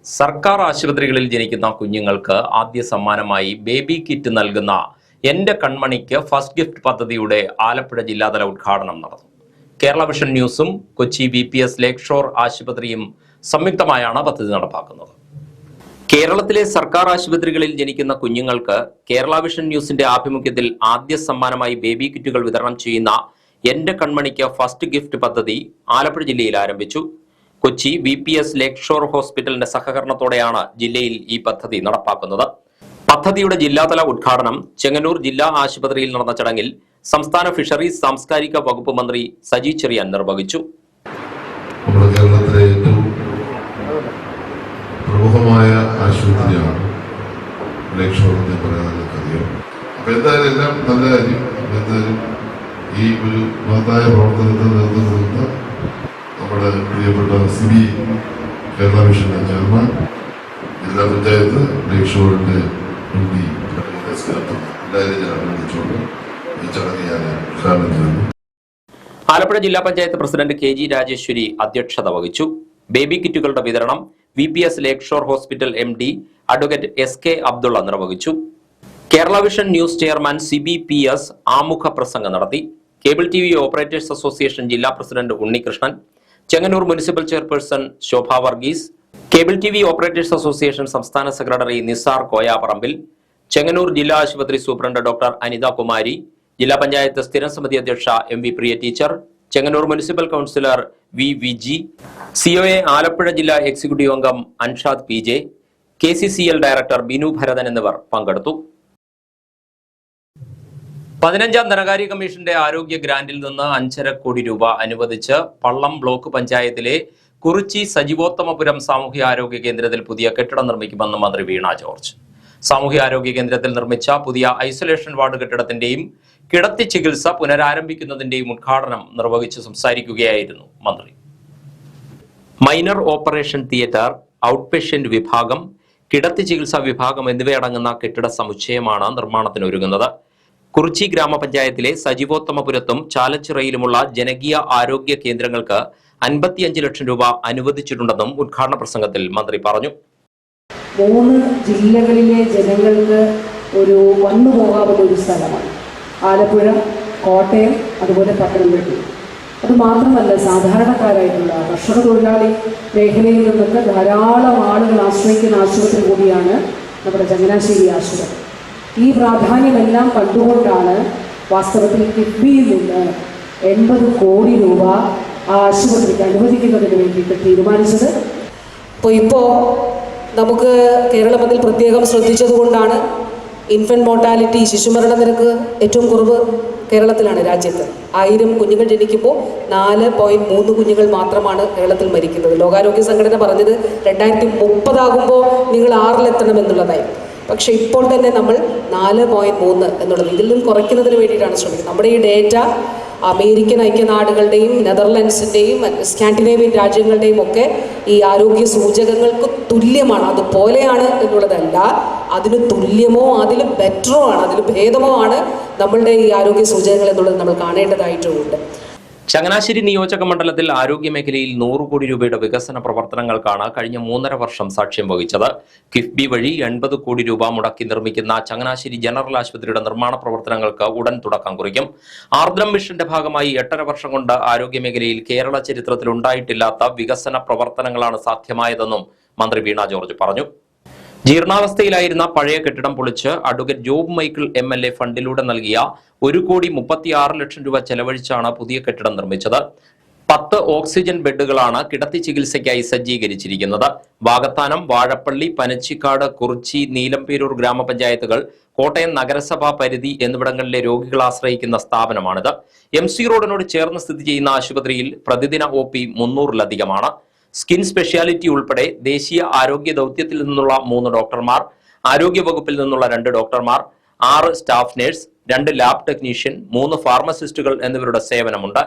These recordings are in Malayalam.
സർക്കാർ ആശുപത്രികളിൽ ജനിക്കുന്ന കുഞ്ഞുങ്ങൾക്ക് ആദ്യ സമ്മാനമായി ബേബി കിറ്റ് നൽകുന്ന എന്റെ കൺമണിക്ക് ഫസ്റ്റ് ഗിഫ്റ്റ് പദ്ധതിയുടെ ആലപ്പുഴ ജില്ലാതല ഉദ്ഘാടനം നടന്നു. കേരള വിഷൻ ന്യൂസും കൊച്ചി VPS ലേക്ക് ഷോർ ആശുപത്രിയും സംയുക്തമായാണ് പദ്ധതി നടപ്പാക്കുന്നത്. കേരളത്തിലെ സർക്കാർ ആശുപത്രികളിൽ ജനിക്കുന്ന കുഞ്ഞുങ്ങൾക്ക് കേരള വിഷൻ ന്യൂസിന്റെ ആഭിമുഖ്യത്തിൽ ആദ്യ സമ്മാനമായി ബേബി കിറ്റുകൾ വിതരണം ചെയ്യുന്ന എന്റെ കൺമണിക്ക് ഫസ്റ്റ് ഗിഫ്റ്റ് പദ്ധതി ആലപ്പുഴ ജില്ലയിൽ ആരംഭിച്ചു. കൊച്ചി VPS ലേക്ക് ഷോർ ഹോസ്പിറ്റലിന്റെ സഹകരണത്തോടെയാണ് ജില്ലയിൽ ഈ പദ്ധതി നടപ്പാക്കുന്നത്. പദ്ധതിയുടെ ജില്ലാതല ഉദ്ഘാടനം ചെങ്ങന്നൂർ ജില്ലാ ആശുപത്രിയിൽ നടന്ന ചടങ്ങിൽ സംസ്ഥാന ഫിഷറീസ് സാംസ്കാരിക വകുപ്പ് മന്ത്രി സജി ചെറിയാൻ നിർവഹിച്ചു. കേരളത്തിലെ ഏറ്റവും പ്രമുഖമായ ആശുപത്രിയാണ് ലേക്ക് ഷോർ എന്ന് പറയാൻ അറിയാം. അപ്പൊ എന്തായാലും എല്ലാം നല്ല കാര്യം. എന്തായാലും ഈ ഒരു മഹത്തായ പ്രവർത്തനത്തിന് നേതൃത്വം കൊടുത്ത നമ്മുടെ പ്രിയപ്പെട്ട CB കേരള വിഷന്റെ ചെയർമാൻ, ജില്ലാ പഞ്ചായത്ത്, ലേക്ക് ഷോറിന്റെ MD എല്ലാവരെയും ഞാൻ അഭിനന്ദിച്ചുകൊണ്ട് ഈ ചടങ്ങ് ഞാൻ ഉദ്ഘാടനം ചെയ്യുന്നു. ആലപ്പുഴ ജില്ലാ പഞ്ചായത്ത് പ്രസിഡന്റ് KG രാജേശ്വരി അധ്യക്ഷത വഹിച്ചു. ബേബി കിറ്റുകളുടെ വിതരണം VPS Lakeshore hospital MD advocate SK Abdulla നിർവഹിച്ചു. Kerala vision news chairman CBPS ആമുഖ പ്രസംഗം നടത്തി. കേബിൾ TV ഓപ്പറേറ്റേഴ്സ് അസോസിയേഷൻ ജില്ലാ president Unnikrishnan, Chengannur municipal chairperson Shobha Varghese, cable TV operators association സംസ്ഥാന സെക്രട്ടറി നിസാർ കോയാപറമ്പിൽ, ചെങ്ങന്നൂർ ജില്ലാ ആശുപത്രി സൂപ്രണ്ട് ഡോക്ടർ അനിത കുമാരി, ജില്ലാ പഞ്ചായത്ത് സ്ഥിരം സമിതി അധ്യക്ഷ MV Priya teacher, Chengannur municipal councillor VG, COA Alappuzha ജില്ലാ എക്സിക്യൂട്ടീവ് അംഗം Anshad PJ, KCCL director Binu Bharathan എന്നിവർ പങ്കെടുത്തു. 15ാം ധനകാര്യ കമ്മീഷന്റെ ആരോഗ്യ ഗ്രാന്റിൽ നിന്ന് 5.5 കോടി രൂപ അനുവദിച്ച് പള്ളം ബ്ലോക്ക് പഞ്ചായത്തിലെ കുറിച്ചി സജീവോത്തമപുരം സാമൂഹ്യാരോഗ്യ കേന്ദ്രത്തിൽ പുതിയ കെട്ടിടം നിർമ്മിക്കുമെന്ന് മന്ത്രി വീണ ജോർജ്. സാമൂഹ്യാരോഗ്യ കേന്ദ്രത്തിൽ നിർമ്മിച്ച പുതിയ ഐസൊലേഷൻ വാർഡ് കെട്ടിടത്തിന്റെയും കിടത്തി ചികിത്സ പുനരാരംഭിക്കുന്നതിന്റെയും ഉദ്ഘാടനം നിർവഹിച്ച് സംസാരിക്കുകയായിരുന്നു മന്ത്രി. Minor operation theatre, out patient വിഭാഗം, കിടത്തി ചികിത്സാ വിഭാഗം എന്നിവയടങ്ങുന്ന കെട്ടിട സമുച്ചയമാണ് നിർമ്മാണത്തിന് ഒരുങ്ങുന്നത്. കുറിച്ചി ഗ്രാമപഞ്ചായത്തിലെ സജീവോത്തമപുരത്തും ചാലച്ചിറയിലുമുള്ള ജനകീയ ആരോഗ്യ കേന്ദ്രങ്ങൾക്ക് 55 ലക്ഷം രൂപ അനുവദിച്ചിട്ടുണ്ടെന്നും ഉദ്ഘാടന പ്രസംഗത്തിൽ മന്ത്രി പറഞ്ഞു. 3 ജില്ലകളിലെ ജനങ്ങൾക്ക് ഒരു വന്നു പോകാവുന്ന ഒരു സ്ഥലമാണ് ആലപ്പുഴ, കോട്ടയം, അതുപോലെ പത്തനംതിട്ട. അത് മാത്രമല്ല, സാധാരണക്കാരായിട്ടുള്ള കർഷക തൊഴിലാളി മേഖലയിൽ നിന്നൊക്കെ ധാരാളം ആളുകൾ ആശ്രയിക്കുന്ന ആശുപത്രി കൂടിയാണ് നമ്മുടെ ചങ്ങനാശ്ശേരി ആശുപത്രി. ഈ പ്രാധാന്യമെല്ലാം കണ്ടുകൊണ്ടാണ് വാസ്തവത്തിൽ കിഫ്ബിയിൽ നിന്ന് 80 കോടി രൂപ ആ ആശുപത്രിക്ക് അനുവദിക്കുന്നതിന് വേണ്ടിയിട്ട് തീരുമാനിച്ചത്. ഇപ്പോൾ നമുക്ക് കേരളം അതിൽ പ്രത്യേകം ശ്രദ്ധിച്ചതുകൊണ്ടാണ് ഇൻഫൻറ്റ് മോർട്ടാലിറ്റി, ശിശുമരണ നിരക്ക് ഏറ്റവും കുറവ് കേരളത്തിലാണ്. രാജ്യത്ത് 1000 കുഞ്ഞുങ്ങൾ ജനിക്കുമ്പോൾ 4.3 കുഞ്ഞുങ്ങൾ മാത്രമാണ് കേരളത്തിൽ മരിക്കുന്നത്. ലോകാരോഗ്യ സംഘടന പറഞ്ഞത് 2030 ആകുമ്പോൾ നിങ്ങൾ 6 എന്നുള്ളതായി. പക്ഷേ ഇപ്പോൾ തന്നെ നമ്മൾ 4.3 എന്നുള്ളത് ഇതിൽ നിന്നും കുറയ്ക്കുന്നതിന് വേണ്ടിയിട്ടാണ് ശ്രമിക്കുന്നത്. നമ്മുടെ ഈ ഡേറ്റ അമേരിക്കൻ ഐക്യനാടുകളുടെയും നെതർലാൻഡ്സിൻ്റെയും സ്കാൻഡിനേവിയൻ രാജ്യങ്ങളുടെയും ഒക്കെ ഈ ആരോഗ്യ സൂചകങ്ങൾക്ക് തുല്യമാണ്. അതുപോലെയാണ് എന്നുള്ളതല്ല, അതിന് തുല്യമോ അതിൽ ബെറ്ററോ ആണ്, അതിൽ ഭേദമോ ആണ് നമ്മളുടെ ഈ ആരോഗ്യ സൂചകങ്ങൾ എന്നുള്ളത് നമ്മൾ കാണേണ്ടതായിട്ടുമുണ്ട്. ചങ്ങനാശ്ശേരി നിയോജക മണ്ഡലത്തിൽ ആരോഗ്യ മേഖലയിൽ 100 കോടി രൂപയുടെ വികസന പ്രവർത്തനങ്ങൾക്കാണ് കഴിഞ്ഞ 3.5 വർഷം സാക്ഷ്യം വഹിച്ചത്. കിഫ്ബി വഴി 80 കോടി രൂപ മുടക്കി നിർമ്മിക്കുന്ന ചങ്ങനാശ്ശേരി ജനറൽ ആശുപത്രിയുടെ നിർമ്മാണ പ്രവർത്തനങ്ങൾക്ക് ഉടൻ തുടക്കം കുറിക്കും. ആർദ്രം മിഷന്റെ ഭാഗമായി 8.5 വർഷം കൊണ്ട് ആരോഗ്യ മേഖലയിൽ കേരള ചരിത്രത്തിൽ ഉണ്ടായിട്ടില്ലാത്ത വികസന പ്രവർത്തനങ്ങളാണ് സാധ്യമായതെന്നും മന്ത്രി വീണ ജോർജ് പറഞ്ഞു. ജീർണാവസ്ഥയിലായിരുന്ന പഴയ കെട്ടിടം പൊളിച്ച് അഡ്വക്കേറ്റ് ജോബ് മൈക്കിൾ MLA ഫണ്ടിലൂടെ നൽകിയ 1.36 ലക്ഷം രൂപ ചെലവഴിച്ചാണ് പുതിയ കെട്ടിടം നിർമ്മിച്ചത്. 10 ഓക്സിജൻ ബെഡുകളാണ് കിടത്തി ചികിത്സയ്ക്കായി സജ്ജീകരിച്ചിരിക്കുന്നത്. വാകത്താനം, വാഴപ്പള്ളി, പനച്ചിക്കാട്, കുറിച്ചി, നീലംപേരൂർ ഗ്രാമപഞ്ചായത്തുകൾ, കോട്ടയം നഗരസഭാ പരിധി എന്നിവിടങ്ങളിലെ രോഗികൾ ആശ്രയിക്കുന്ന സ്ഥാപനമാണിത്. MC റോഡിനോട് ചേർന്ന് സ്ഥിതി ചെയ്യുന്ന ആശുപത്രിയിൽ പ്രതിദിന OP 300-ലധികമാണ്. സ്കിൻ സ്പെഷ്യാലിറ്റി ഉൾപ്പെടെ ദേശീയ ആരോഗ്യ ദൗത്യത്തിൽ നിന്നുള്ള 3 ഡോക്ടർമാർ, ആരോഗ്യ വകുപ്പിൽ നിന്നുള്ള 2 ഡോക്ടർമാർ, 6 സ്റ്റാഫ് നഴ്സ്, 2 ലാബ് ടെക്നീഷ്യൻ, 3 ഫാർമസിസ്റ്റുകൾ എന്നിവരുടെ സേവനമുണ്ട്.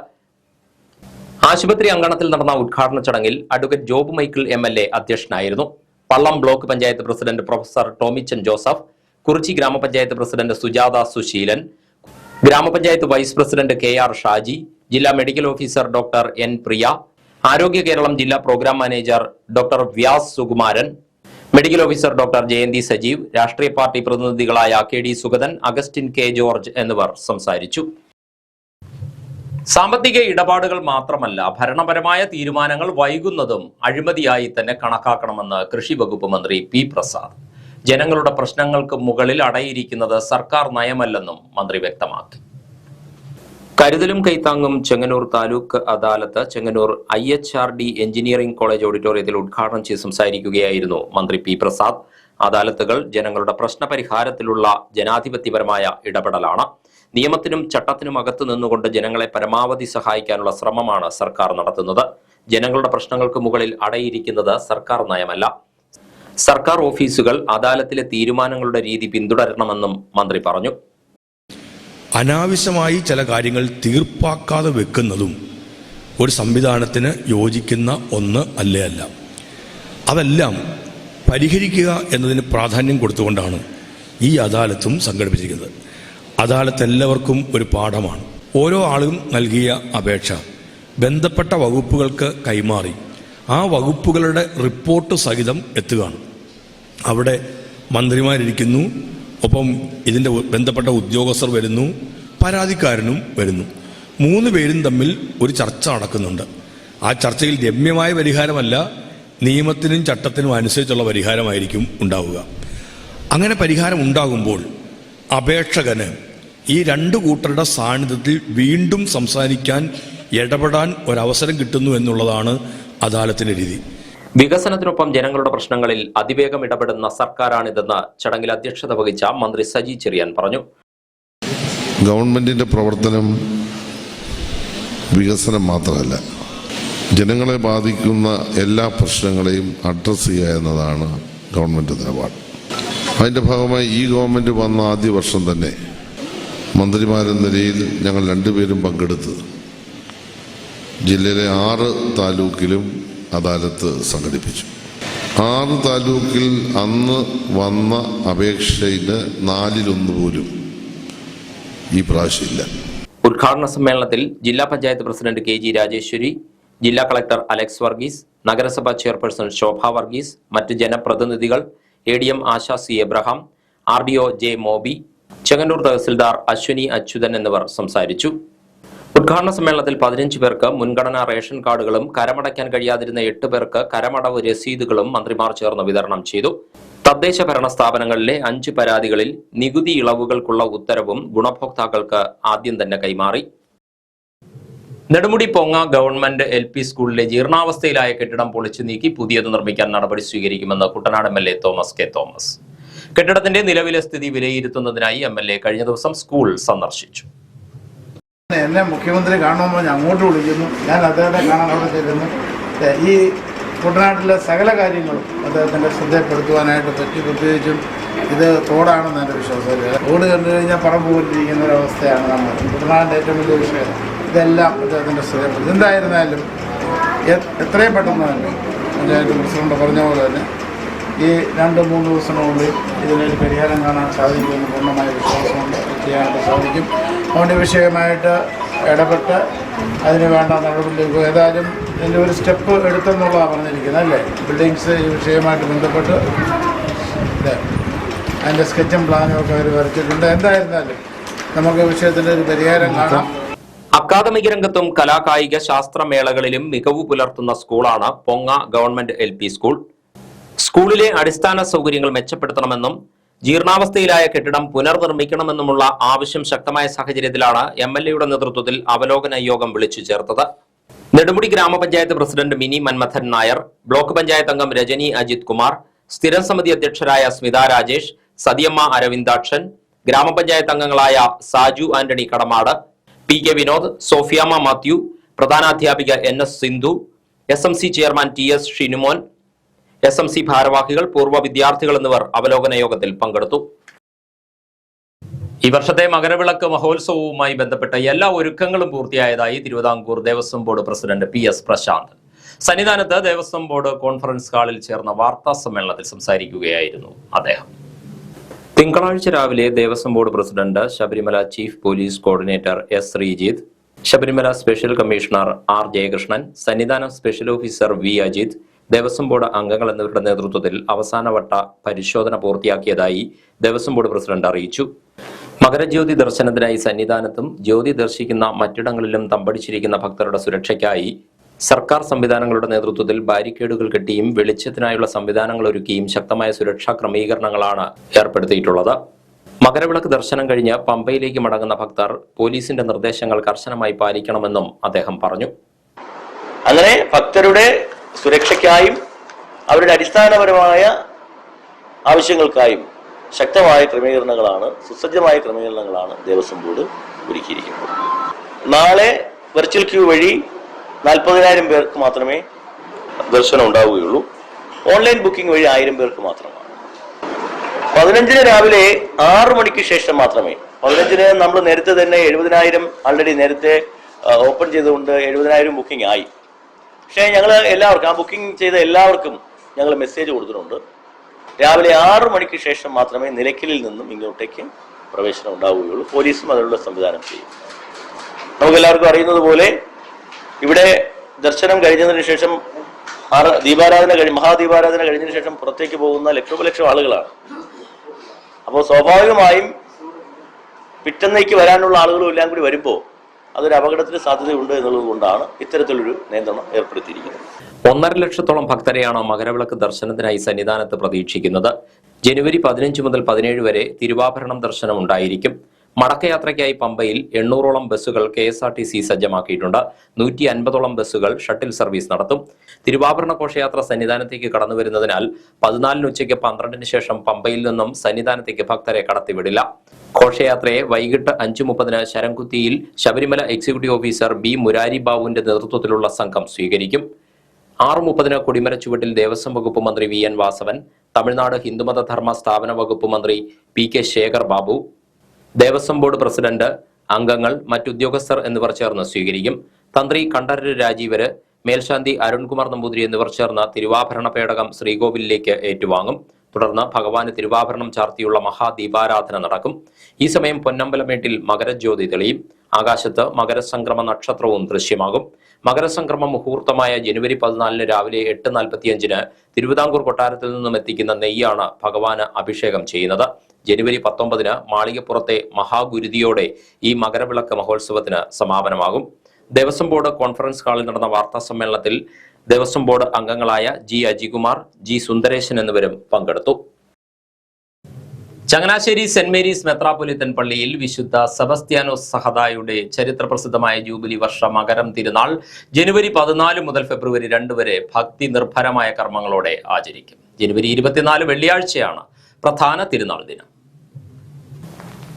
ആശുപത്രി അങ്കണത്തിൽ നടന്ന ഉദ്ഘാടന ചടങ്ങിൽ അഡ്വക്കേറ്റ് ജോബ് മൈക്കിൾ MLA അധ്യക്ഷനായിരുന്നു. Pallam block panchayat president professor Tomichan Joseph, Kurichi ഗ്രാമപഞ്ചായത്ത് പ്രസിഡന്റ് സുജാത സുശീലൻ, ഗ്രാമപഞ്ചായത്ത് വൈസ് പ്രസിഡന്റ് KR ഷാജി, ജില്ലാ medical officer doctor N Priya, ആരോഗ്യ കേരളം ജില്ലാ programme manager doctor Vyas Sukumaran, medical officer doctor Jayanthi Sajeev, രാഷ്ട്രീയ പാർട്ടി പ്രതിനിധികളായ KD സുഗതൻ, അഗസ്റ്റിൻ K ജോർജ് എന്നിവർ സംസാരിച്ചു. സാമ്പത്തിക ഇടപാടുകൾ മാത്രമല്ല, ഭരണപരമായ തീരുമാനങ്ങൾ വൈകുന്നതും അഴിമതിയായി തന്നെ കണക്കാക്കണമെന്ന് കൃഷി വകുപ്പ് മന്ത്രി P പ്രസാദ്. ജനങ്ങളുടെ പ്രശ്നങ്ങൾക്ക് മുകളിൽ അടയിരിക്കുന്നത് സർക്കാർ നയമല്ലെന്നും മന്ത്രി വ്യക്തമാക്കി. കരുതലും കൈത്താങ്ങും ചെങ്ങന്നൂർ താലൂക്ക് അദാലത്ത് ചെങ്ങന്നൂർ IHRD എഞ്ചിനീയറിംഗ് കോളേജ് ഓഡിറ്റോറിയത്തിൽ ഉദ്ഘാടനം ചെയ്ത് സംസാരിക്കുകയായിരുന്നു മന്ത്രി P പ്രസാദ്. അദാലത്തുകൾ ജനങ്ങളുടെ പ്രശ്നപരിഹാരത്തിലുള്ള ജനാധിപത്യപരമായ ഇടപെടലാണ്. നിയമത്തിനും ചട്ടത്തിനും അകത്ത് നിന്നുകൊണ്ട് ജനങ്ങളെ പരമാവധി സഹായിക്കാനുള്ള ശ്രമമാണ് സർക്കാർ നടത്തുന്നത്. ജനങ്ങളുടെ പ്രശ്നങ്ങൾക്ക് മുകളിൽ അടയിരിക്കുന്നത് സർക്കാർ നയമല്ല. സർക്കാർ ഓഫീസുകൾ അദാലത്തിലെ തീരുമാനങ്ങളുടെ രീതി പിന്തുടരണമെന്നും മന്ത്രി പറഞ്ഞു. അനാവശ്യമായി ചില കാര്യങ്ങൾ തീർപ്പാക്കാതെ വെക്കുന്നതും ഒരു സംവിധാനത്തിന് യോജിക്കുന്ന ഒന്ന് അല്ല. അതെല്ലാം പരിഹരിക്കുക എന്നതിന് പ്രാധാന്യം കൊടുത്തുകൊണ്ടാണ് ഈ അദാലത്തും സംഘടിപ്പിച്ചിരിക്കുന്നത്. അദാലത്ത് എല്ലാവർക്കും ഒരു പാഠമാണ്. ഓരോ ആളും നൽകിയ അപേക്ഷ ബന്ധപ്പെട്ട വകുപ്പുകൾക്ക് കൈമാറി ആ വകുപ്പുകളുടെ റിപ്പോർട്ട് സഹിതം എത്തുകയാണ്. അവിടെ മന്ത്രിമാരിരിക്കുന്നു, ഒപ്പം ഇതിൻ്റെ ബന്ധപ്പെട്ട ഉദ്യോഗസ്ഥർ വരുന്നു, പരാതിക്കാരനും വരുന്നു. 3 പേരും തമ്മിൽ ഒരു ചർച്ച നടക്കുന്നുണ്ട്. ആ ചർച്ചയിൽ രമ്യമായ പരിഹാരമല്ല, നിയമത്തിനും ചട്ടത്തിനും അനുസരിച്ചുള്ള പരിഹാരമായിരിക്കും ഉണ്ടാവുക. അങ്ങനെ പരിഹാരം ഉണ്ടാകുമ്പോൾ അപേക്ഷകന് ഈ 2 കൂട്ടരുടെ സാന്നിധ്യത്തിൽ വീണ്ടും സംസാരിക്കാൻ, ഇടപെടാൻ ഒരവസരം കിട്ടുന്നു എന്നുള്ളതാണ് അദാലത്തിന്റെ രീതി. വികസനത്തിനൊപ്പം ജനങ്ങളുടെ പ്രശ്നങ്ങളിൽ അതിവേഗം ഇടപെടുന്ന സർക്കാരാണിതെന്ന് ചടങ്ങിൽ അധ്യക്ഷത വഹിച്ച മന്ത്രി സജി ചെറിയാൻ പറഞ്ഞു. ഗവൺമെന്റിന്റെ പ്രവർത്തനം വികസനം മാത്രമല്ല, ജനങ്ങളെ ബാധിക്കുന്ന എല്ലാ പ്രശ്നങ്ങളെയും അഡ്രസ്സ് ചെയ്യുക എന്നതാണ് ഗവൺമെന്റ് നിലപാട്. അതിന്റെ ഭാഗമായി ഈ ഗവൺമെന്റ് വന്ന ആദ്യ വർഷം തന്നെ മന്ത്രിമാരെന്ന നിലയിൽ ഞങ്ങൾ 2 പേരും പങ്കെടുത്ത് ജില്ലയിലെ 6 താലൂക്കിലും അദാലത്ത് സംഘടിപ്പിച്ചു. 6 താലൂക്കിൽ അന്ന് വന്ന അപേക്ഷയുടെ 4-1 പോലും ഈ പ്രാവശ്യമില്ല. ഉദ്ഘാടന സമ്മേളനത്തിൽ ജില്ലാ പഞ്ചായത്ത് പ്രസിഡന്റ് KG രാജേശ്വരി, ജില്ലാ കളക്ടർ അലക്സ് വർഗീസ്, നഗരസഭാ ചെയർപേഴ്സൺ ശോഭ വർഗീസ്, മറ്റ് ജനപ്രതിനിധികൾ, ADM ആശ C Abraham, RDO J Moby, Chengannur tahsildar Ashwini Achuthan എന്നിവർ സംസാരിച്ചു. ഉദ്ഘാടന സമ്മേളനത്തിൽ 15 പേർക്ക് മുൻഗണനാ റേഷൻ കാർഡുകളും കരമടയ്ക്കാൻ കഴിയാതിരുന്ന 8 പേർക്ക് കരമടവ് രസീതുകളും മന്ത്രിമാർ ചേർന്ന് വിതരണം ചെയ്തു. തദ്ദേശ ഭരണ സ്ഥാപനങ്ങളിലെ 5 പരാതികളിൽ നികുതി ഇളവുകൾക്കുള്ള ഉത്തരവും ഗുണഭോക്താക്കൾക്ക് ആദ്യം തന്നെ കൈമാറി. നെടുമുടി പൊങ്ങ ഗവൺമെന്റ് LP സ്കൂളിലെ ജീർണാവസ്ഥയിലായ കെട്ടിടം പൊളിച്ചു നീക്കി പുതിയത് നിർമ്മിക്കാൻ നടപടി സ്വീകരിക്കുമെന്ന് Kuttanad MLA Thomas K Thomas. കെട്ടിടത്തിന്റെ നിലവിലെ സ്ഥിതി വിലയിരുത്തുന്നതിനായി MLA കഴിഞ്ഞ ദിവസം സ്കൂൾ സന്ദർശിച്ചു. എന്നെ മുഖ്യമന്ത്രി കാണുമ്പോൾ ഞാൻ അങ്ങോട്ട് വിളിക്കുന്നു, ഞാൻ അദ്ദേഹത്തെ കാണാൻ അവിടെ ചെല്ലുന്നു. ഈ കുട്ടനാട്ടിലെ സകല കാര്യങ്ങളും അദ്ദേഹത്തിൻ്റെ ശ്രദ്ധപ്പെടുത്തുവാനായിട്ട് പറ്റി. പ്രത്യേകിച്ചും ഇത് തോടാണെന്ന് എൻ്റെ വിശ്വാസം. തോട് കണ്ടു കഴിഞ്ഞാൽ പറമ്പ് പോലിരിക്കുന്ന ഒരവസ്ഥയാണ് നമ്മൾ കുട്ടനാടിൻ്റെ ഏറ്റവും വലിയ വിഷയം. ഇതെല്ലാം അദ്ദേഹത്തിൻ്റെ ശ്രദ്ധപ്പെടുത്തും. എന്തായിരുന്നാലും എത്രയും പെട്ടെന്ന് തന്നെ പഞ്ചായത്ത് പ്രസിഡന്റ് പറഞ്ഞ പോലെ തന്നെ ഈ 2-3 ദിവസത്തിനുള്ളിൽ ഇതിനൊരു പരിഹാരം കാണാൻ സാധിക്കുമെന്ന് പൂർണ്ണമായ വിശ്വാസമുണ്ട്. ചെയ്യാനായിട്ട് സാധിക്കും. അതുകൊണ്ട് വിഷയമായിട്ട് ഇടപെട്ട് അതിന് വേണ്ട നടപടി ഏതായാലും ഇതിൻ്റെ ഒരു സ്റ്റെപ്പ് എടുത്തെന്നുള്ളതാണ് പറഞ്ഞിരിക്കുന്നത്, അല്ലേ? ബിൽഡിങ്സ് ഈ വിഷയമായിട്ട് ബന്ധപ്പെട്ട് അതിൻ്റെ സ്കെച്ചും പ്ലാനും ഒക്കെ അവർ വരച്ചിട്ടുണ്ട്. എന്തായിരുന്നാലും നമുക്ക് വിഷയത്തിൻ്റെ ഒരു പരിഹാരം കാണാം. അക്കാദമിക രംഗത്തും കലാകായിക ശാസ്ത്രമേളകളിലും മികവ് പുലർത്തുന്ന സ്കൂളാണ് പൊങ്ങ ഗവൺമെന്റ് LP സ്കൂൾ. സ്കൂളിലെ അടിസ്ഥാന സൗകര്യങ്ങൾ മെച്ചപ്പെടുത്തണമെന്നും ജീർണാവസ്ഥയിലായ കെട്ടിടം പുനർനിർമ്മിക്കണമെന്നുമുള്ള ആവശ്യം ശക്തമായ സാഹചര്യത്തിലാണ് MLAയുടെ നേതൃത്വത്തിൽ അവലോകന യോഗം വിളിച്ചു ചേർത്തത്. നെടുമുടി ഗ്രാമപഞ്ചായത്ത് president mini Manmadhan Nair, block panchayat അംഗം രജനി അജിത് കുമാർ, സ്ഥിരം സമിതി അധ്യക്ഷരായ സ്മിത രാജേഷ്, സതിയമ്മ അരവിന്ദാക്ഷൻ, ഗ്രാമപഞ്ചായത്ത് അംഗങ്ങളായ സാജു ആന്റണി കടമാട്, PK വിനോദ്, സോഫിയാമ്മ മാത്യു, പ്രധാനാധ്യാപിക NS Sindhu, SMC chairman TS Shinumon, SMC ഭാരവാഹികൾ, പൂർവ്വ വിദ്യാർത്ഥികൾ എന്നിവർ അവലോകന യോഗത്തിൽ പങ്കെടുത്തു. ഈ വർഷത്തെ മകരവിളക്ക് മഹോത്സവവുമായി ബന്ധപ്പെട്ട എല്ലാ ഒരുക്കങ്ങളും പൂർത്തിയായതായി Travancore Devaswom board president PS Prasanth. സന്നിധാനത്ത് ദേവസ്വം ബോർഡ് കോൺഫറൻസ് ഹാളിൽ ചേർന്ന വാർത്താ സമ്മേളനത്തിൽ സംസാരിക്കുകയായിരുന്നു അദ്ദേഹം. തിങ്കളാഴ്ച രാവിലെ Devaswom board president, Sabarimala chief police coordinator S Sreejith, Sabarimala special commissioner R Jayakrishnan, Sannidhanam special officer V Ajith, Devaswom board അംഗങ്ങൾ എന്നിവരുടെ നേതൃത്വത്തിൽ അവസാനവട്ട പരിശോധന പൂർത്തിയാക്കിയതായി ദേവസ്വം ബോർഡ് പ്രസിഡന്റ് അറിയിച്ചു. മകരജ്യോതി ദർശനത്തിനായി സന്നിധാനത്തും ജ്യോതി ദർശിക്കുന്ന മറ്റിടങ്ങളിലും തമ്പടിച്ചിരിക്കുന്ന ഭക്തരുടെ സുരക്ഷയ്ക്കായി സർക്കാർ സംവിധാനങ്ങളുടെ നേതൃത്വത്തിൽ ബാരിക്കേഡുകൾ കെട്ടിയും വെളിച്ചത്തിനായുള്ള സംവിധാനങ്ങൾ ഒരുക്കിയും ശക്തമായ സുരക്ഷാ ക്രമീകരണങ്ങളാണ് ഏർപ്പെടുത്തിയിട്ടുള്ളത്. മകരവിളക്ക് ദർശനം കഴിഞ്ഞ് പമ്പയിലേക്ക് മടങ്ങുന്ന ഭക്തർ പോലീസിന്റെ നിർദ്ദേശങ്ങൾ കർശനമായി പാലിക്കണമെന്നും അദ്ദേഹം പറഞ്ഞു. അങ്ങനെ ഭക്തരുടെ സുരക്ഷയ്ക്കായും അവരുടെ അടിസ്ഥാനപരമായ ആവശ്യങ്ങൾക്കായും ശക്തമായ ക്രമീകരണങ്ങളാണ്, സുസജ്ജമായ ക്രമീകരണങ്ങളാണ് ദേവസ്വം ബോർഡ് ഒരുക്കിയിരിക്കുന്നത്. നാളെ വെർച്വൽ ക്യൂ വഴി 40,000 പേർക്ക് മാത്രമേ ദർശനം ഉണ്ടാവുകയുള്ളൂ. ഓൺലൈൻ ബുക്കിംഗ് വഴി 1000 പേർക്ക് മാത്രമാണ്. 15-ന് രാവിലെ 6 മണിക്ക് ശേഷം മാത്രമേ, 15-ന് നമ്മൾ നേരത്തെ തന്നെ 70,000 ആൾറെഡി നേരത്തെ ഓപ്പൺ ചെയ്തുകൊണ്ട് 70,000 ബുക്കിംഗ് ആയി. പക്ഷേ ഞങ്ങൾ എല്ലാവർക്കും, ആ ബുക്കിംഗ് ചെയ്ത എല്ലാവർക്കും ഞങ്ങൾ മെസ്സേജ് കൊടുത്തിട്ടുണ്ട്. രാവിലെ 6 മണിക്ക് ശേഷം മാത്രമേ നിലയ്ക്കലിൽ നിന്നും ഇങ്ങോട്ടേക്ക് പ്രവേശനം ഉണ്ടാവുകയുള്ളൂ. പോലീസും അതിനുള്ള സംവിധാനം ചെയ്യും. നമുക്കെല്ലാവർക്കും അറിയുന്നത് പോലെ ഇവിടെ ദർശനം കഴിഞ്ഞതിന് ശേഷം മഹാദീപാരാധന കഴിഞ്ഞതിന് ശേഷം പുറത്തേക്ക് പോകുന്ന ലക്ഷോപലക്ഷം ആളുകളാണ്. അപ്പോൾ സ്വാഭാവികമായും പിറ്റന്നേക്ക് വരാനുള്ള ആളുകളും എല്ലാം കൂടി വരുമ്പോൾ അതൊരു അപകടത്തിന് സാധ്യതയുണ്ട് എന്നുള്ളത് കൊണ്ടാണ് ഇത്തരത്തിലൊരു നിയന്ത്രണം ഏർപ്പെടുത്തിയിരിക്കുന്നത്. 1.5 ലക്ഷത്തോളം ഭക്തരെയാണ് മകരവിളക്ക് ദർശനത്തിനായി സന്നിധാനത്ത് പ്രതീക്ഷിക്കുന്നത്. ജനുവരി 15 മുതൽ 17 വരെ തിരുവാഭരണം ദർശനം ഉണ്ടായിരിക്കും. മടക്കയാത്രയ്ക്കായി പമ്പയിൽ 800ഓളം ബസ്സുകൾ KSRTC സജ്ജമാക്കിയിട്ടുണ്ട്. 150ഓളം ബസ്സുകൾ ഷട്ടിൽ സർവീസ് നടത്തും. തിരുവാഭരണ ഘോഷയാത്ര സന്നിധാനത്തേക്ക് കടന്നുവരുന്നതിനാൽ 14-ന് ഉച്ചയ്ക്ക് 12-ന് ശേഷം പമ്പയിൽ നിന്നും സന്നിധാനത്തേക്ക് ഭക്തരെ കടത്തിവിടില്ല. ഘോഷയാത്രയെ വൈകിട്ട് 5:30-ന് ശരംകുത്തിയിൽ Sabarimala executive officer B. Murari ബാബുവിന്റെ നേതൃത്വത്തിലുള്ള സംഘം സ്വീകരിക്കും. 6:30-ന് കൊടിമരച്ചുവട്ടിൽ ദേവസ്വം വകുപ്പ് മന്ത്രി VN വാസവൻ, തമിഴ്നാട് ഹിന്ദുമത ധർമ്മ സ്ഥാപന വകുപ്പ് മന്ത്രി PK Shekhar Babu, Devaswom board president, അംഗങ്ങൾ, മറ്റുദ്യോഗസ്ഥർ എന്നിവർ ചേർന്ന് സ്വീകരിക്കും. തന്ത്രി കണ്ഠരര് രാജീവര്, മേൽശാന്തി അരുൺകുമാർ നമ്പൂതിരി എന്നിവർ ചേർന്ന് തിരുവാഭരണ പേടകം ശ്രീകോവിലേക്ക് ഏറ്റുവാങ്ങും. തുടർന്ന് ഭഗവാന് തിരുവാഭരണം ചാർത്തിയുള്ള മഹാദീപാരാധന നടക്കും. ഈ സമയം പൊന്നമ്പലമേട്ടിൽ മകരജ്യോതി തെളിയും. ആകാശത്ത് മകരസംക്രമ നക്ഷത്രവും ദൃശ്യമാകും. മകരസംക്രമ മുഹൂർത്തമായ ജനുവരി 14-ന് രാവിലെ 8:45-ന് തിരുവിതാംകൂർ കൊട്ടാരത്തിൽ നിന്നും എത്തിക്കുന്ന നെയ്യാണ് ഭഗവാന് അഭിഷേകം ചെയ്യുന്നത്. ജനുവരി 19-ന് മാളികപ്പുറത്തെ മഹാഗുരുതിയോടെ ഈ മകരവിളക്ക് മഹോത്സവത്തിന് സമാപനമാകും. ദേവസ്വം ബോർഡ് കോൺഫറൻസ് ഹാളിൽ നടന്ന വാർത്താ സമ്മേളനത്തിൽ ദേവസ്വം ബോർഡ് അംഗങ്ങളായ G. അജികുമാർ, G. സുന്ദരേശൻ എന്നിവരും പങ്കെടുത്തു. ചങ്ങനാശ്ശേരി സെന്റ് മേരീസ് മെത്രാപ്പൊലീത്തൻ പള്ളിയിൽ വിശുദ്ധ സെബസ്ത്യാനോസ് സഹദായുടെ ചരിത്രപ്രസിദ്ധമായ ജൂബിലി വർഷ മകരം തിരുനാൾ ജനുവരി 14 മുതൽ ഫെബ്രുവരി 2 വരെ ഭക്തി നിർഭരമായ കർമ്മങ്ങളോടെ ആചരിക്കും. ജനുവരി 24 വെള്ളിയാഴ്ചയാണ് പ്രധാന തിരുനാൾ ദിനം.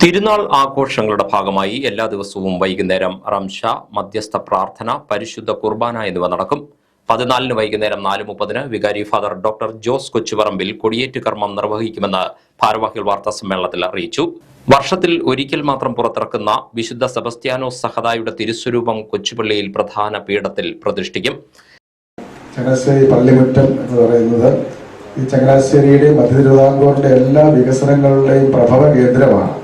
തിരുനാൾ ആഘോഷങ്ങളുടെ ഭാഗമായി എല്ലാ ദിവസവും വൈകുന്നേരം റംഷ, മധ്യസ്ഥ പ്രാർത്ഥന, പരിശുദ്ധ കുർബാന എന്നിവ നടക്കും. 14-ന് വൈകുന്നേരം 4:30-ന് വികാരി ഫാദർ ഡോക്ടർ ജോസ് കൊച്ചുപറമ്പിൽ കൊടിയേറ്റ് കർമ്മം നിർവഹിക്കുമെന്ന് ഭാരവാഹികൾ വാർത്താ സമ്മേളനത്തിൽ അറിയിച്ചു. വർഷത്തിൽ ഒരിക്കൽ മാത്രം പുറത്തിറക്കുന്ന വിശുദ്ധ സെബസ്ത്യാനോസ് സഹദായുടെ തിരുസ്വരൂപം കൊച്ചുപള്ളിയിൽ പ്രധാന പീഠത്തിൽ പ്രതിഷ്ഠിക്കും. ചങ്ങനാശ്ശേരി പള്ളിമുറ്റം എന്ന് പറയുന്നത് ഈ ചങ്ങനാശ്ശേരിയുടെ മധ്യ തിരുവിതാംകൂറിന്റെ എല്ലാ വികസനങ്ങളുടെയും പ്രഭവ കേന്ദ്രമാണ്.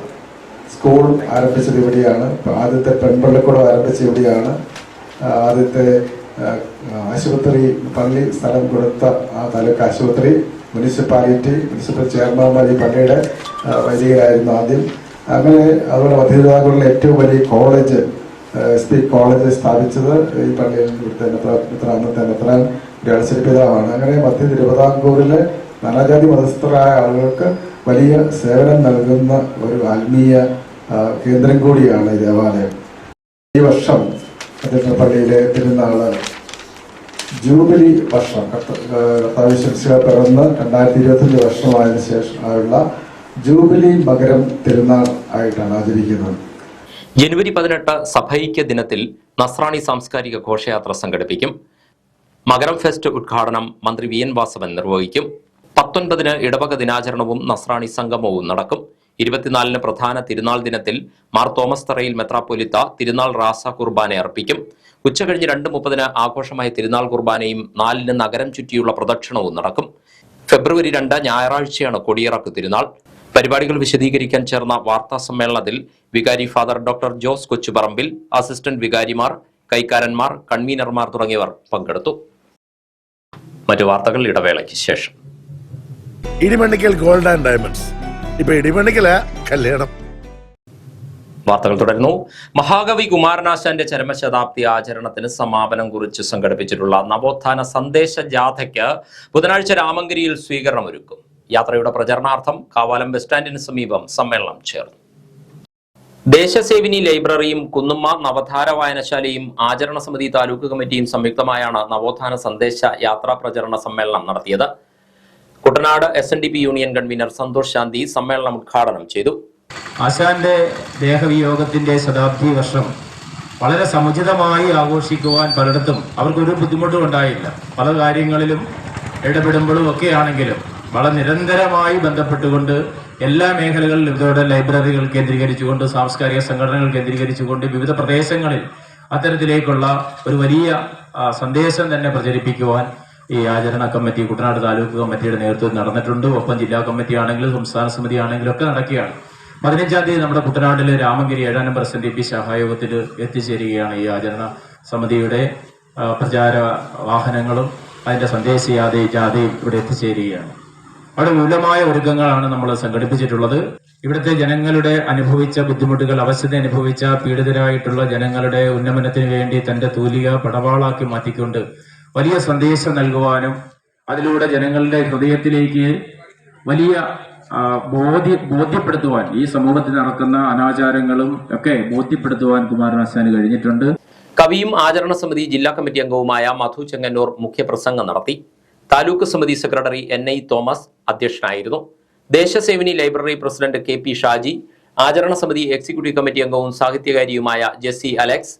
സ്കൂൾ ആരംഭിച്ചത് ഇവിടെയാണ്. ആദ്യത്തെ പെൺപള്ളിക്കൂടം ആരംഭിച്ചത് ഇവിടെയാണ്. ആദ്യത്തെ ആശുപത്രി, പള്ളി സ്ഥലം കൊടുത്ത ആ താലൂക്ക് ആശുപത്രി, മുനിസിപ്പൽ ചെയർമാൻമാർ ഈ പള്ളിയുടെ വൈദികരായിരുന്നു ആദ്യം. അങ്ങനെ അതുപോലെ മധ്യ തിരുവിതാംകൂറിലെ ഏറ്റവും വലിയ കോളേജ്, SP കോളേജ് സ്ഥാപിച്ചത് ഈ പള്ളിയിൽ ഇവിടുത്തെ അന്നത്തെ മെത്രാൻ പിതാവാണ്. അങ്ങനെ മധ്യ തിരുവിതാംകൂറിലെ നാനാജാതി മതസ്ഥരായ ആളുകൾക്ക് വലിയ സേവനം നൽകുന്ന ഒരു ആത്മീയ കേന്ദ്രം കൂടിയാണ് ഈ ദേവാലയം. ഈ വർഷം പള്ളിയിലെ തിരുനാള് ജൂബിലി വർഷം, കർത്താവ് പിറന്ന് 2025 വർഷമായതിനു ശേഷമുള്ള ജൂബിലി മകരം തിരുനാൾ ആയിട്ടാണ് ആചരിക്കുന്നത്. ജനുവരി 18 സഭൈക്യ ദിനത്തിൽ നസ്രാണി സാംസ്കാരിക ഘോഷയാത്ര സംഘടിപ്പിക്കും. മകരം ഫെസ്റ്റ് ഉദ്ഘാടനം മന്ത്രി VN വാസവൻ നിർവഹിക്കും. 19-ന് ഇടവക ദിനാചരണവും നസ്രാണി സംഗമവും നടക്കും. 24-ന് പ്രധാന തിരുനാൾ ദിനത്തിൽ മാർ തോമസ് തറയിൽ മെത്രാപ്പൊലിത്ത തിരുനാൾ റാസ കുർബാന അർപ്പിക്കും. ഉച്ചകഴിഞ്ഞ് 2:30-ന് ആഘോഷമായ തിരുനാൾ കുർബാനയും 4-ന് നഗരം ചുറ്റിയുള്ള പ്രദക്ഷിണവും നടക്കും. ഫെബ്രുവരി 2 ഞായറാഴ്ചയാണ് കൊടിയിറക്ക് തിരുനാൾ. പരിപാടികൾ വിശദീകരിക്കാൻ ചേർന്ന വാർത്താ സമ്മേളനത്തിൽ വികാരി father doctor Jose Kochuparambil, assistant വികാരിമാർ, കൈക്കാരന്മാർ, കൺവീനർമാർ തുടങ്ങിയവർ പങ്കെടുത്തു. മറ്റു വാർത്തകൾ ഇടവേളയ്ക്ക് ശേഷം. Idimannickal gold and diamonds. ഇപ്പൊ ഇടിമണ്ണിക്കലാ കല്യാണം. വാർത്തകൾ തുടരുന്നു. മഹാകവി കുമാരനാശാന്റെ ചരമശതാബ്ദി ആചരണത്തിന് സമാപനം കുറിച്ച് സംഘടിപ്പിച്ചിട്ടുള്ള നവോത്ഥാന സന്ദേശ ജാഥയ്ക്ക് ബുധനാഴ്ച രാമങ്കരിയിൽ സ്വീകരണമൊരുക്കും. യാത്രയുടെ പ്രചരണാർത്ഥം കാവാലം ബസ് സ്റ്റാൻഡിന് സമീപം സമ്മേളനം ചേർന്നു. ദേശസേവിനി ലൈബ്രറിയും കുന്നുമ്മ നവധാര വായനശാലയും ആചരണ സമിതി താലൂക്ക് കമ്മിറ്റിയും സംയുക്തമായാണ് നവോത്ഥാന സന്ദേശ യാത്രാ പ്രചരണ സമ്മേളനം നടത്തിയത്. Kuttanad SNDP union convener Santhosh Shanthi സമ്മേളനം ഉദ്ഘാടനം ചെയ്തു. ആശാന്റെ ദേഹവിയോഗത്തിന്റെ ശതാബ്ദി വർഷം വളരെ സമുചിതമായി ആഘോഷിക്കുവാൻ പലയിടത്തും അവർക്കൊരു ബുദ്ധിമുട്ടും ഉണ്ടായില്ല. പല കാര്യങ്ങളിലും ഇടപെടുമ്പോഴും ഒക്കെ ആണെങ്കിലും വളരെ നിരന്തരമായി ബന്ധപ്പെട്ടുകൊണ്ട് എല്ലാ മേഖലകളിലും ഇതോടെ ലൈബ്രറികൾ കേന്ദ്രീകരിച്ചുകൊണ്ട്, സാംസ്കാരിക സംഘടനകൾ കേന്ദ്രീകരിച്ചുകൊണ്ട് വിവിധ പ്രദേശങ്ങളിൽ അത്തരത്തിലേക്കുള്ള ഒരു വലിയ സന്ദേശം തന്നെ പ്രചരിപ്പിക്കുവാൻ ഈ ആചരണ കമ്മിറ്റി, കുട്ടനാട് താലൂക്ക് കമ്മിറ്റിയുടെ നേതൃത്വത്തിൽ നടന്നിട്ടുണ്ട്. ഒപ്പം ജില്ലാ കമ്മിറ്റി ആണെങ്കിലും സംസ്ഥാന സമിതി ആണെങ്കിലും ഒക്കെ നടക്കുകയാണ്. 15-ാം തീയതി നമ്മുടെ കുട്ടനാട്ടിലെ രാമങ്കരി 7-ാം നമ്പർ SNDP ശാഖായോഗത്തിൽ എത്തിച്ചേരുകയാണ്. ഈ ആചരണ സമിതിയുടെ പ്രചാര വാഹനങ്ങളും അതിന്റെ സന്ദേശ ജാഥയും ഇവിടെ എത്തിച്ചേരുകയാണ്. അവിടെ വിപുലമായ ഒരുക്കങ്ങളാണ് നമ്മൾ സംഘടിപ്പിച്ചിട്ടുള്ളത്. ഇവിടുത്തെ ജനങ്ങളുടെ അനുഭവിച്ച ബുദ്ധിമുട്ടുകൾ, അവശത അനുഭവിച്ച പീഡിതരായിട്ടുള്ള ജനങ്ങളുടെ ഉന്നമനത്തിന് വേണ്ടി തന്റെ തൂലിക പടവാളാക്കി മാറ്റിക്കൊണ്ട് വലിയ സന്ദേശം നൽകുവാനും അതിലൂടെ ജനങ്ങളുടെ ഹൃദയത്തിലേക്ക് വലിയ ബോധ്യപ്പെടുത്തുവാൻ, ഈ സമൂഹത്തിൽ നടക്കുന്ന അനാചാരങ്ങളും ഒക്കെ ബോധ്യപ്പെടുത്തുവാൻ കുമാരനാശാന് കഴിഞ്ഞിട്ടുണ്ട്. കവിയും ആചരണ സമിതി ജില്ലാ കമ്മിറ്റി അംഗവുമായ മധു ചെങ്ങന്നൂർ മുഖ്യപ്രസംഗം നടത്തി. താലൂക്ക് സമിതി സെക്രട്ടറി NI തോമസ് അധ്യക്ഷനായിരുന്നു. Deshasevini library president KP Shaji, ആചരണ സമിതി എക്സിക്യൂട്ടീവ് കമ്മിറ്റി അംഗവും സാഹിത്യകാരിയുമായ Jessy Alex,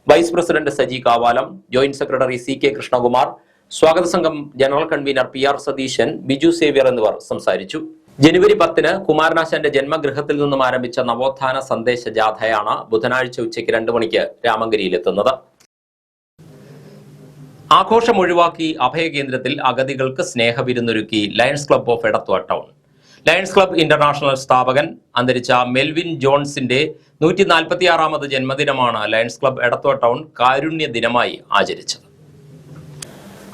vice president Saji Kavalam, joint secretary CK Krishnakumar, സ്വാഗത സംഘം general convener PR Satheesan, Biju Xavier എന്നിവർ സംസാരിച്ചു. ജനുവരി 10-ന് കുമാരനാശാന്റെ ജന്മഗൃഹത്തിൽ നിന്നും ആരംഭിച്ച നവോത്ഥാന സന്ദേശ ജാഥയാണ് ബുധനാഴ്ച ഉച്ചയ്ക്ക് 2 മണിക്ക് രാമങ്കരിയിലെത്തുന്നത്. ആഘോഷം ഒഴിവാക്കി അഭയകേന്ദ്രത്തിൽ അഗതികൾക്ക് സ്നേഹവിരുന്നൊരുക്കി lions club of Edathua town. Lions club international സ്ഥാപകൻ അന്തരിച്ച മെൽവിൻ ജോൺസിന്റെ 146ാമത് ജന്മദിനമാണ് ലയൺസ് ക്ലബ്ബ് എടത്വ ടൗൺ കാരുണ്യ ദിനമായി ആചരിച്ചത്.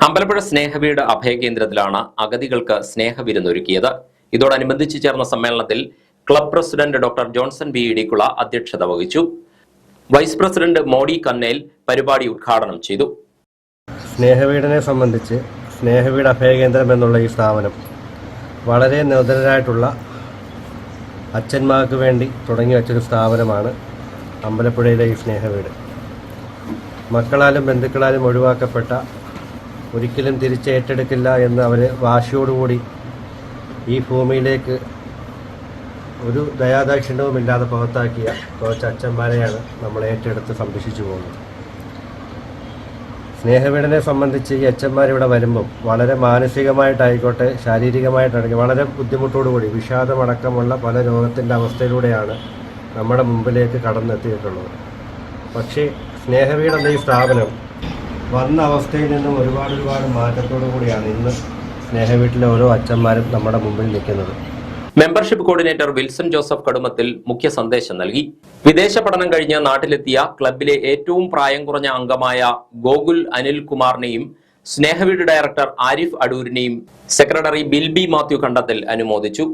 അമ്പലപ്പുഴ സ്നേഹവീട് അഭയകേന്ദ്രത്തിലാണ് അഗതികൾക്ക് സ്നേഹവിരുന്നൊരുക്കിയത്. ഇതോടനുബന്ധിച്ച് ചേർന്ന സമ്മേളനത്തിൽ club president doctor Johnson B. Idicula അധ്യക്ഷത വഹിച്ചു. വൈസ് പ്രസിഡന്റ് മോഡി കന്നേൽ പരിപാടി ഉദ്ഘാടനം ചെയ്തു. സ്നേഹവീടിനെ സംബന്ധിച്ച് സ്നേഹവീട് അഭയകേന്ദ്രം എന്നുള്ള ഈ സ്ഥാപനം വളരെ നിർധനരായിട്ടുള്ള അച്ഛന്മാർക്ക് വേണ്ടി തുടങ്ങി വച്ചൊരു സ്ഥാപനമാണ് അമ്പലപ്പുഴയിലെ ഈ സ്നേഹവീട്. മക്കളാലും ബന്ധുക്കളാലും ഒഴിവാക്കപ്പെട്ട, ഒരിക്കലും തിരിച്ചേറ്റെടുക്കില്ല എന്ന് അവർ വാശിയോടുകൂടി ഈ ഭൂമിയിലേക്ക് ഒരു ദയാദാക്ഷിണ്യവുമില്ലാതെ പുറത്താക്കിയ കുറച്ച് അച്ഛന്മാരെയാണ് നമ്മൾ ഏറ്റെടുത്ത് സംരക്ഷിച്ചു പോകുന്നത്. സ്നേഹവീടിനെ സംബന്ധിച്ച് ഈ അച്ഛന്മാരിവിടെ വരുമ്പം വളരെ മാനസികമായിട്ടായിക്കോട്ടെ ശാരീരികമായിട്ടാണെങ്കിൽ വളരെ ബുദ്ധിമുട്ടോടുകൂടി വിഷാദമടക്കമുള്ള പല രോഗത്തിൻ്റെ അവസ്ഥയിലൂടെയാണ് നമ്മുടെ മുമ്പിലേക്ക് കടന്നെത്തിയിട്ടുള്ളത്. പക്ഷേ സ്നേഹവീടെന്ന ഈ സ്ഥാപനം വന്ന അവസ്ഥയിൽ നിന്നും ഒരുപാട് മാറ്റത്തോടു കൂടിയാണ് ഇന്ന് സ്നേഹവീട്ടിലെ ഓരോ അച്ഛന്മാരും നമ്മുടെ മുമ്പിൽ നിൽക്കുന്നത്. മെമ്പർഷിപ്പ് കോർഡിനേറ്റർ വിൽസൺ ജോസഫ് കടുമത്തിൽ മുഖ്യ സന്ദേശം നൽകി. വിദേശ പഠനം കഴിഞ്ഞ് നാട്ടിലെത്തിയ ക്ലബിലെ ഏറ്റവും പ്രായം കുറഞ്ഞ അംഗമായ ഗോകുൽ അനിൽകുമാറിനെയും സ്നേഹവീട് ഡയറക്ടർ ആരിഫ് അടൂരിനെയും സെക്രട്ടറി ബിൽബി മാത്യു കണ്ടത്തിൽ അനുമോദിച്ചു.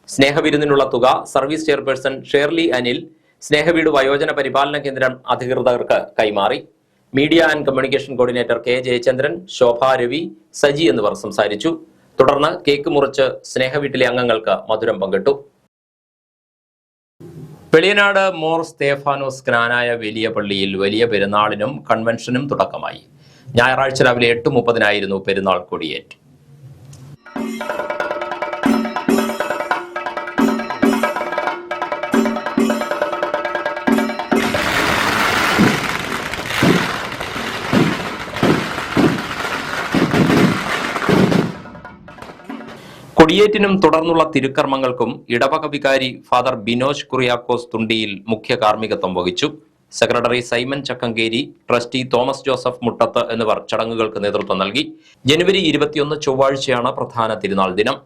സ്നേഹവിരുന്നിനുള്ള തുക സർവീസ് ചെയർപേഴ്സൺ ഷേർലി അനിൽ സ്നേഹവീട് വയോജന പരിപാലന കേന്ദ്രം അധികൃതർക്ക് കൈമാറി. Media and communication coordinator K. Jayachandran, Shobha Ravi, Saji എന്നിവർ സംസാരിച്ചു. തുടർന്ന് കേക്ക് മുറിച്ച് സ്നേഹവീട്ടിലെ അംഗങ്ങൾക്ക് മധുരം പങ്കിട്ടു. വെളിയനാട് മോർ സ്തേഫാനോസ് ജ്ഞാനായ വലിയ പള്ളിയിൽ വലിയ പെരുന്നാളിനും കൺവെൻഷനും തുടക്കമായി. ഞായറാഴ്ച രാവിലെ 8:30 പെരുന്നാൾ കൊടിയേറ്റ്. കൊടിയേറ്റിനും തുടർന്നുള്ള തിരുക്കർമ്മങ്ങൾക്കും ഇടവക വികാരി ഫാദർ ബിനോജ് കുറിയാക്കോസ് തുണ്ടിയിൽ മുഖ്യ കാർമ്മികത്വം വഹിച്ചു. സെക്രട്ടറി സൈമൻ ചക്കങ്കേരി, ട്രസ്റ്റി തോമസ് ജോസഫ് മുട്ടത്ത് എന്നിവർ ചടങ്ങുകൾക്ക് നേതൃത്വം നൽകി. ജനുവരി 21 ചൊവ്വാഴ്ചയാണ് പ്രധാന തിരുനാൾ ദിനം.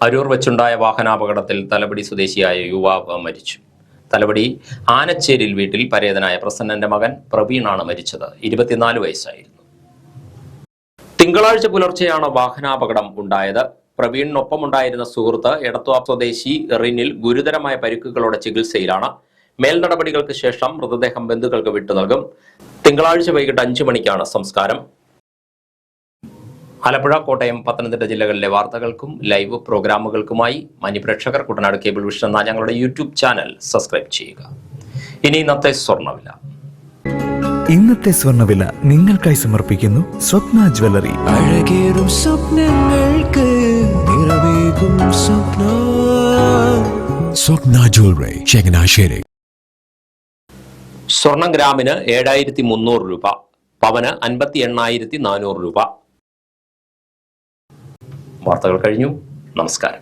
അരൂർ വെച്ചുണ്ടായ വാഹനാപകടത്തിൽ തലവടി സ്വദേശിയായ യുവാവ് മരിച്ചു. തലവടി ആനച്ചേരിൽ വീട്ടിൽ പരേതനായ പ്രസന്നന്റെ മകൻ പ്രവീണാണ് മരിച്ചത്. 24 വയസ്സായിരുന്നു. തിങ്കളാഴ്ച പുലർച്ചെയാണ് വാഹനാപകടം ഉണ്ടായത്. പ്രവീണിനൊപ്പമുണ്ടായിരുന്ന സുഹൃത്ത് എടത്വ സ്വദേശി റിനിൽ ഗുരുതരമായ പരിക്കുകളോടെ ചികിത്സയിലാണ്. മേൽനടപടികൾക്ക് ശേഷം മൃതദേഹം ബന്ധുക്കൾക്ക് വിട്ടു നൽകും. തിങ്കളാഴ്ച വൈകിട്ട് 5 മണിക്കാണ് സംസ്കാരം. ആലപ്പുഴ, കോട്ടയം, പത്തനംതിട്ട ജില്ലകളിലെ വാർത്തകൾക്കും ലൈവ് പ്രോഗ്രാമുകൾക്കുമായി മാന്യപ്രേക്ഷകർ കുട്ടനാട് കേബിൾ വിഷൻ എന്ന ഞങ്ങളുടെ യൂട്യൂബ് ചാനൽ സബ്സ്ക്രൈബ് ചെയ്യുക. ഇനി ഇന്നത്തെ സ്വർണ്ണവില. ഇന്നത്തെ സ്വർണ്ണവില നിങ്ങൾക്കായി സമർപ്പിക്കുന്നു സ്വപ്ന ജ്വല്ലറി. അഴകേറും സ്വപ്നങ്ങൾക്ക് നിറവേകും സ്വപ്ന ജ്വല്ലറി, ചങ്ങനാശ്ശേരി. സ്വർണം ഗ്രാമിന് 7300 രൂപ, പവന് 58,400 രൂപ. വാർത്തകൾ കഴിഞ്ഞു. നമസ്കാരം.